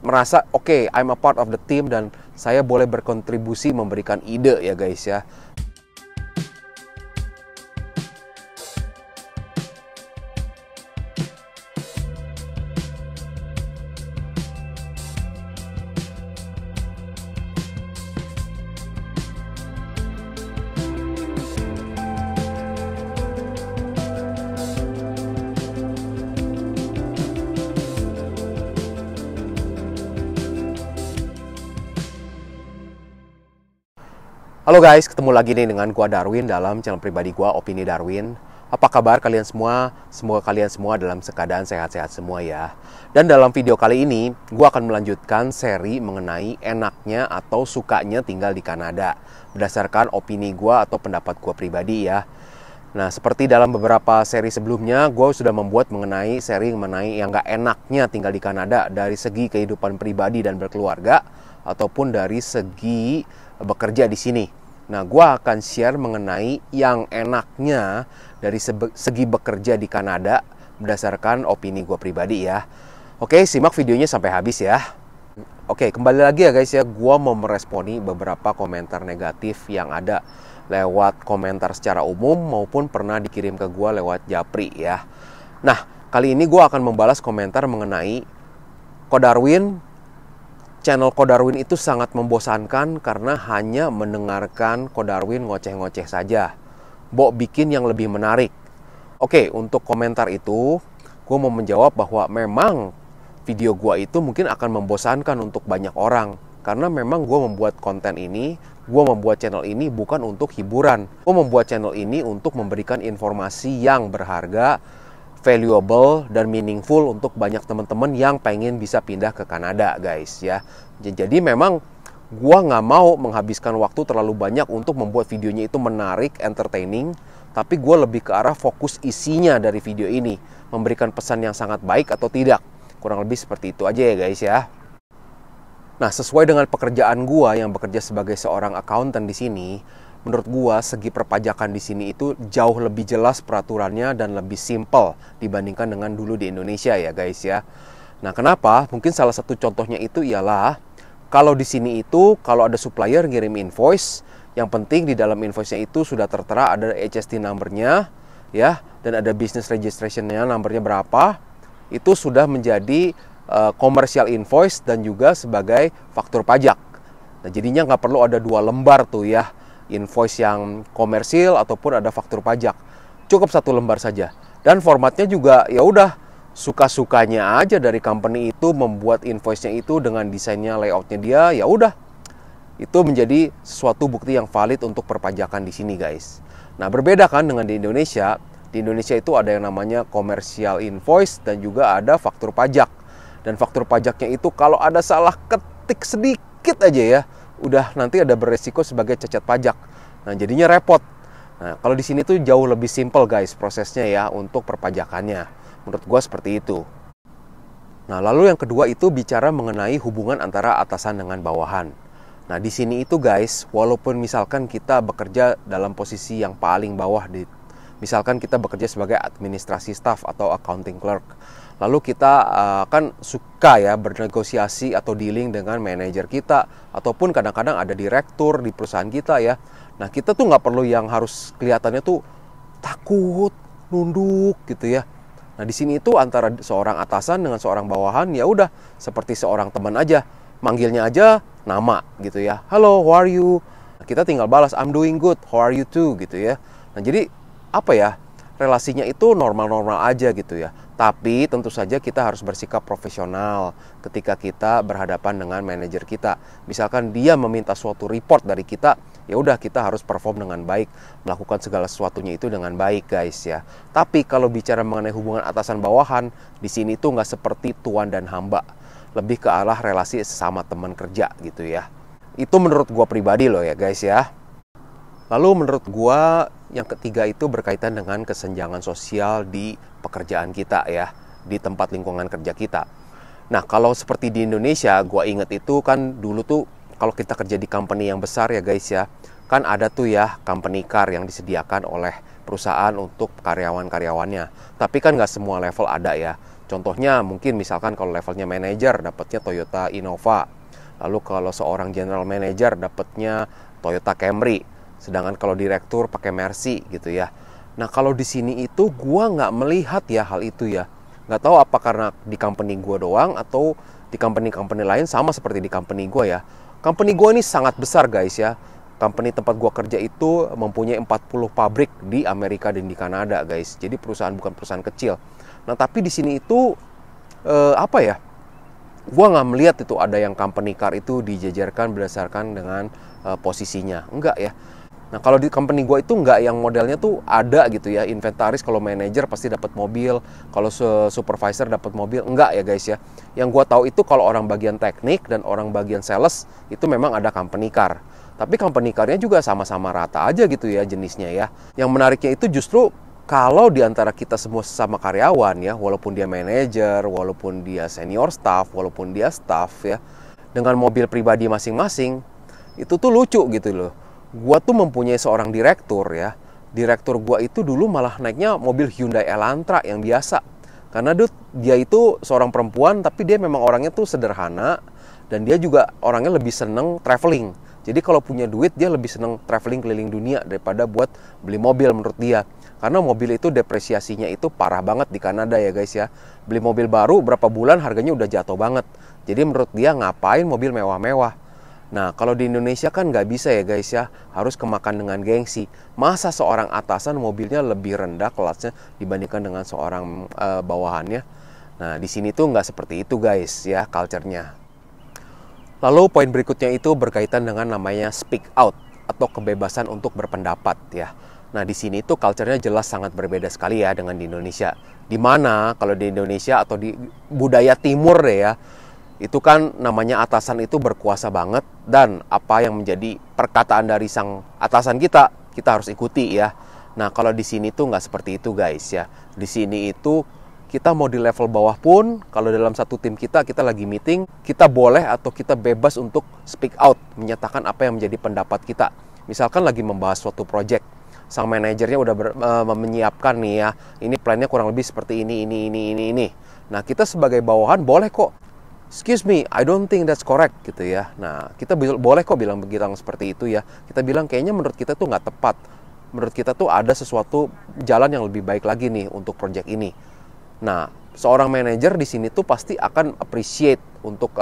merasa oke, I'm a part of the team dan saya boleh berkontribusi memberikan ide ya guys ya. Halo guys, ketemu lagi nih dengan gua Darwin dalam channel pribadi gua Opini Darwin. Apa kabar kalian semua? Semoga kalian semua dalam keadaan sehat-sehat semua ya. Dan dalam video kali ini, gua akan melanjutkan seri mengenai enaknya atau sukanya tinggal di Kanada berdasarkan opini gua atau pendapat gua pribadi ya. Nah, seperti dalam beberapa seri sebelumnya, gua sudah membuat mengenai seri mengenai yang gak enaknya tinggal di Kanada dari segi kehidupan pribadi dan berkeluarga ataupun dari segi bekerja di sini. Nah, gue akan share mengenai yang enaknya dari segi bekerja di Kanada berdasarkan opini gue pribadi ya. Oke, simak videonya sampai habis ya. Oke, kembali lagi ya guys ya. Gue mau meresponi beberapa komentar negatif yang ada lewat komentar secara umum maupun pernah dikirim ke gue lewat Japri ya. Nah, kali ini gue akan membalas komentar mengenai Ko Darwin. Channel Ko Darwin itu sangat membosankan karena hanya mendengarkan Ko Darwin ngoceh-ngoceh saja. Bo bikin yang lebih menarik. Oke, untuk komentar itu, gue mau menjawab bahwa memang video gue itu mungkin akan membosankan untuk banyak orang. Karena memang gue membuat konten ini, gue membuat channel ini bukan untuk hiburan. Gue membuat channel ini untuk memberikan informasi yang berharga, valuable dan meaningful untuk banyak teman-teman yang pengen bisa pindah ke Kanada guys ya. Jadi memang gua nggak mau menghabiskan waktu terlalu banyak untuk membuat videonya itu menarik, entertaining, tapi gua lebih ke arah fokus isinya dari video ini, memberikan pesan yang sangat baik atau tidak. Kurang lebih seperti itu aja ya guys ya. Nah, sesuai dengan pekerjaan gua yang bekerja sebagai seorang accountant di sini, menurut gua segi perpajakan di sini itu jauh lebih jelas peraturannya dan lebih simple dibandingkan dengan dulu di Indonesia ya guys ya. Nah, kenapa? Mungkin salah satu contohnya itu ialah kalau di sini itu kalau ada supplier ngirim invoice, yang penting di dalam invoice-nya itu sudah tertera ada HST number-nya ya, dan ada business registration-nya number-nya berapa. Itu sudah menjadi commercial invoice dan juga sebagai faktur pajak. Nah, jadinya nggak perlu ada 2 lembar tuh ya, invoice yang komersil ataupun ada faktur pajak. Cukup 1 lembar saja. Dan formatnya juga ya udah suka-sukanya aja dari company itu membuat invoice-nya itu dengan desainnya, layoutnya dia, ya udah. Itu menjadi suatu bukti yang valid untuk perpajakan di sini guys. Nah, berbeda kan dengan di Indonesia. Di Indonesia itu ada yang namanya commercial invoice dan juga ada faktur pajak. Dan faktur pajaknya itu kalau ada salah ketik sedikit aja ya, udah nanti ada beresiko sebagai cacat pajak. Nah, jadinya repot. Nah, kalau di sini tuh jauh lebih simple guys prosesnya ya untuk perpajakannya. Menurut gua seperti itu. Nah, lalu yang kedua itu bicara mengenai hubungan antara atasan dengan bawahan. Nah, di sini itu guys, walaupun misalkan kita bekerja dalam posisi yang paling bawah misalkan kita bekerja sebagai administrasi staff atau accounting clerk. Lalu kita kan suka ya bernegosiasi atau dealing dengan manajer kita ataupun kadang-kadang ada direktur di perusahaan kita ya. Nah, kita tuh nggak perlu yang harus kelihatannya tuh takut, nunduk gitu ya. Nah, di sini itu antara seorang atasan dengan seorang bawahan ya udah seperti seorang teman aja. Manggilnya aja nama gitu ya. Halo, how are you? Nah, kita tinggal balas I'm doing good, how are you too gitu ya. Nah, jadi apa ya? Relasinya itu normal-normal aja gitu ya. Tapi tentu saja kita harus bersikap profesional ketika kita berhadapan dengan manajer kita. Misalkan dia meminta suatu report dari kita, ya udah kita harus perform dengan baik, melakukan segala sesuatunya itu dengan baik guys ya. Tapi kalau bicara mengenai hubungan atasan bawahan, di sini tuh nggak seperti tuan dan hamba, lebih ke arah relasi sesama teman kerja gitu ya. Itu menurut gua pribadi loh ya guys ya. Lalu menurut gua yang ketiga itu berkaitan dengan kesenjangan sosial di pekerjaan kita ya, di tempat lingkungan kerja kita. Nah, kalau seperti di Indonesia, gua inget itu kan dulu tuh kalau kita kerja di company yang besar ya guys ya, kan ada tuh ya company car yang disediakan oleh perusahaan untuk karyawan-karyawannya. Tapi kan nggak semua level ada ya. Contohnya mungkin misalkan kalau levelnya manager dapatnya Toyota Innova. Lalu kalau seorang general manager dapatnya Toyota Camry. Sedangkan kalau direktur pakai Mercy gitu ya. Nah kalau di sini itu gua nggak melihat ya hal itu ya. Nggak tahu apa karena di company gua doang atau di company-company lain sama seperti di company gua ya. Company gua ini sangat besar guys ya. Company tempat gua kerja itu mempunyai 40 pabrik di Amerika dan di Kanada guys. Jadi perusahaan bukan perusahaan kecil. Nah tapi di sini itu apa ya? Gua nggak melihat itu ada yang company car itu dijajarkan berdasarkan dengan posisinya. Enggak ya. Nah kalau di company gue itu nggak yang modelnya tuh ada gitu ya, inventaris kalau manajer pasti dapat mobil, kalau supervisor dapat mobil, enggak ya guys ya. Yang gue tahu itu kalau orang bagian teknik dan orang bagian sales itu memang ada company car. Tapi company car-nya juga sama-sama rata aja gitu ya jenisnya ya. Yang menariknya itu justru kalau di antara kita semua sesama karyawan ya, walaupun dia manajer, walaupun dia senior staff, walaupun dia staff ya, dengan mobil pribadi masing-masing, itu tuh lucu gitu loh. Gua tuh mempunyai seorang direktur ya. Direktur gua itu dulu malah naiknya mobil Hyundai Elantra yang biasa. Karena dia itu seorang perempuan tapi dia memang orangnya tuh sederhana dan dia juga orangnya lebih seneng traveling. Jadi kalau punya duit dia lebih seneng traveling keliling dunia daripada buat beli mobil menurut dia. Karena mobil itu depresiasinya itu parah banget di Kanada ya guys ya. Beli mobil baru berapa bulan harganya udah jatuh banget. Jadi menurut dia ngapain mobil mewah-mewah. Nah kalau di Indonesia kan nggak bisa ya guys ya, harus kemakan dengan gengsi. Masa seorang atasan mobilnya lebih rendah kelasnya dibandingkan dengan seorang bawahannya. Nah di sini tuh nggak seperti itu guys ya culture-nya. Lalu poin berikutnya itu berkaitan dengan namanya speak out atau kebebasan untuk berpendapat ya. Nah di sini tuh culture-nya jelas sangat berbeda sekali ya dengan di Indonesia. Dimana kalau di Indonesia atau di budaya timur deh ya, itu kan namanya atasan itu berkuasa banget dan apa yang menjadi perkataan dari sang atasan kita harus ikuti ya. Nah kalau di sini tuh nggak seperti itu guys ya. Di sini itu kita mau di level bawah pun kalau dalam satu tim kita lagi meeting, kita boleh atau kita bebas untuk speak out, menyatakan apa yang menjadi pendapat kita. Misalkan lagi membahas suatu project, sang manajernya udah menyiapkan nih ya, ini plannya kurang lebih seperti ini. Nah kita sebagai bawahan boleh kok, excuse me, I don't think that's correct gitu ya. Nah kita boleh kok bilang seperti itu ya. Kita bilang kayaknya menurut kita tuh nggak tepat. Menurut kita tuh ada sesuatu jalan yang lebih baik lagi nih untuk project ini. Nah seorang manajer di sini tuh pasti akan appreciate untuk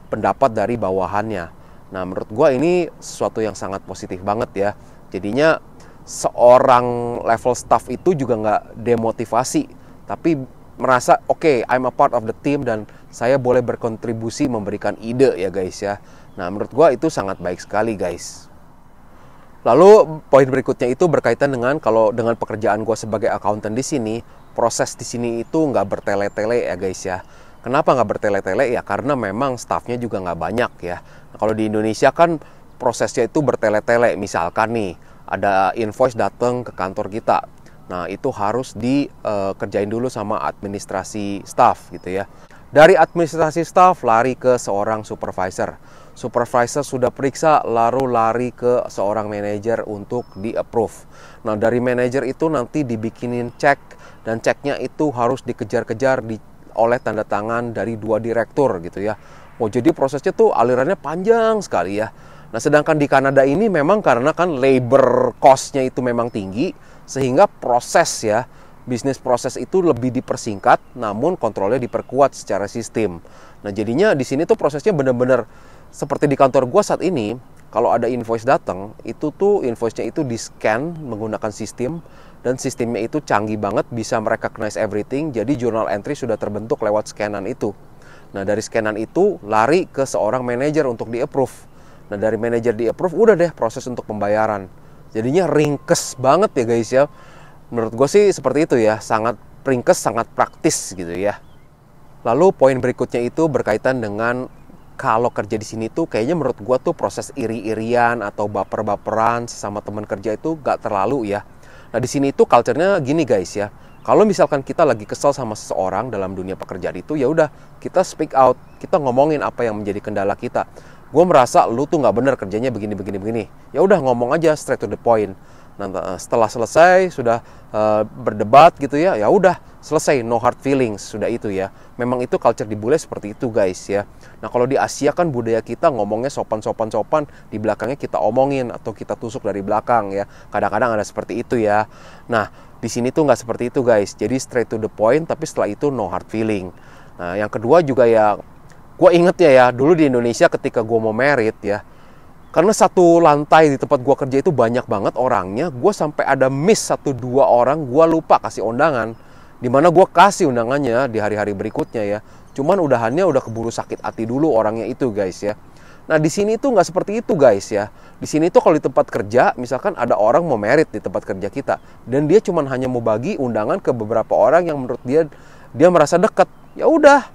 pendapat dari bawahannya. Nah menurut gua ini sesuatu yang sangat positif banget ya. Jadinya seorang level staff itu juga nggak demotivasi, tapi merasa oke, I'm a part of the team dan saya boleh berkontribusi memberikan ide ya guys ya. Nah menurut gua itu sangat baik sekali guys. Lalu poin berikutnya itu berkaitan dengan kalau dengan pekerjaan gua sebagai accountant di sini, proses di sini itu nggak bertele-tele ya guys ya. Kenapa nggak bertele-tele ya? Karena memang staffnya juga nggak banyak ya. Nah, kalau di Indonesia kan prosesnya itu bertele-tele. Misalkan nih ada invoice datang ke kantor kita. Nah itu harus dikerjain dulu sama administrasi staff gitu ya. Dari administrasi staff lari ke seorang supervisor. Supervisor sudah periksa lalu lari ke seorang manajer untuk di-approve. Nah dari manajer itu nanti dibikinin cek dan ceknya itu harus dikejar-kejar oleh tanda tangan dari 2 direktur gitu ya. Oh jadi prosesnya tuh alirannya panjang sekali ya. Nah sedangkan di Kanada ini memang karena kan labor cost-nya itu memang tinggi, sehingga proses ya, bisnis proses itu lebih dipersingkat, namun kontrolnya diperkuat secara sistem. Nah jadinya di sini tuh prosesnya benar-benar seperti di kantor gua saat ini. Kalau ada invoice datang, itu tuh invoice-nya itu di-scan menggunakan sistem, dan sistemnya itu canggih banget, bisa merecognize everything, jadi journal entry sudah terbentuk lewat scanan itu. Nah dari scanan itu lari ke seorang manajer untuk di-approve. Nah dari manajer di-approve udah deh proses untuk pembayaran. Jadinya ringkes banget ya guys ya. Menurut gue sih seperti itu ya, sangat ringkes, sangat praktis gitu ya. Lalu poin berikutnya itu berkaitan dengan kalau kerja di sini tuh kayaknya menurut gue tuh proses iri-irian atau baper-baperan sesama teman kerja itu gak terlalu ya. Nah di sini tuh culture-nya gini guys ya. Kalau misalkan kita lagi kesel sama seseorang dalam dunia pekerjaan itu, ya udah kita speak out, kita ngomongin apa yang menjadi kendala kita. Gue merasa lu tuh nggak bener kerjanya begini. Ya udah ngomong aja straight to the point. Nah, setelah selesai sudah berdebat gitu ya, ya udah selesai, no hard feelings, sudah itu ya. Memang itu culture di bule seperti itu guys ya. Nah kalau di Asia kan budaya kita ngomongnya sopan, di belakangnya kita omongin atau kita tusuk dari belakang ya. Kadang-kadang ada seperti itu ya. Nah di sini tuh nggak seperti itu guys. Jadi straight to the point, tapi setelah itu no hard feeling. Nah yang kedua juga ya, gue inget ya dulu di Indonesia ketika gue mau merit ya. Karena satu lantai di tempat gue kerja itu banyak banget orangnya, gue sampai ada miss 1-2 orang, gue lupa kasih undangan. Dimana gue kasih undangannya di hari-hari berikutnya ya. Cuman udahannya udah keburu sakit hati dulu orangnya itu guys ya. Nah di sini tuh nggak seperti itu guys ya. Di sini tuh kalau di tempat kerja, misalkan ada orang mau merit di tempat kerja kita, dan dia cuman hanya mau bagi undangan ke beberapa orang yang menurut dia merasa dekat. Ya udah,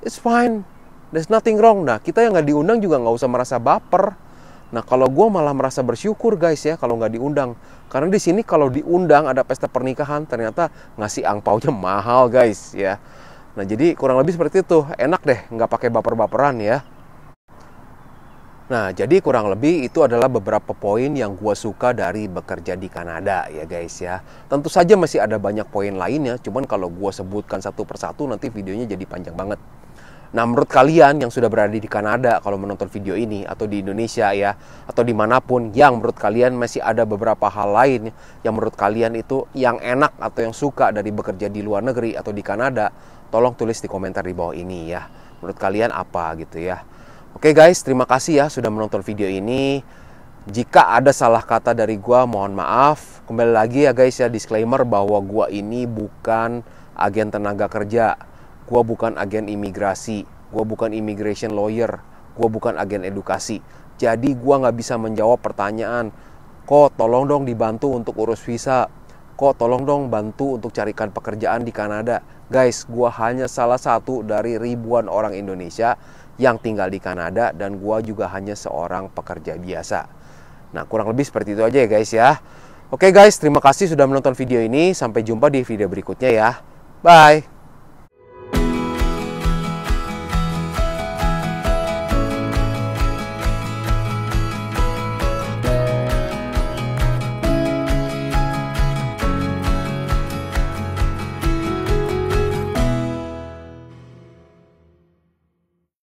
it's fine, there's nothing wrong. Nah kita yang nggak diundang juga nggak usah merasa baper. Nah kalau gue malah merasa bersyukur guys ya kalau nggak diundang. Karena di sini kalau diundang ada pesta pernikahan ternyata ngasih angpaunya mahal guys ya. Nah jadi kurang lebih seperti itu. Enak deh nggak pakai baper-baperan ya. Nah jadi kurang lebih itu adalah beberapa poin yang gue suka dari bekerja di Kanada ya guys ya. Tentu saja masih ada banyak poin lainnya. Cuman kalau gue sebutkan satu persatu nanti videonya jadi panjang banget. Nah menurut kalian yang sudah berada di Kanada kalau menonton video ini, atau di Indonesia ya, atau dimanapun, yang menurut kalian masih ada beberapa hal lain yang menurut kalian itu yang enak atau yang suka dari bekerja di luar negeri atau di Kanada, tolong tulis di komentar di bawah ini ya. Menurut kalian apa gitu ya. Oke guys, terima kasih ya sudah menonton video ini. Jika ada salah kata dari gua, mohon maaf. Kembali lagi ya guys ya, disclaimer bahwa gua ini bukan agen tenaga kerja. Gue bukan agen imigrasi, gue bukan immigration lawyer, gue bukan agen edukasi. Jadi gue nggak bisa menjawab pertanyaan, kok tolong dong dibantu untuk urus visa, kok tolong dong bantu untuk carikan pekerjaan di Kanada. Guys, gue hanya salah satu dari ribuan orang Indonesia yang tinggal di Kanada, dan gue juga hanya seorang pekerja biasa. Nah kurang lebih seperti itu aja ya guys ya. Oke guys, terima kasih sudah menonton video ini. Sampai jumpa di video berikutnya ya. Bye.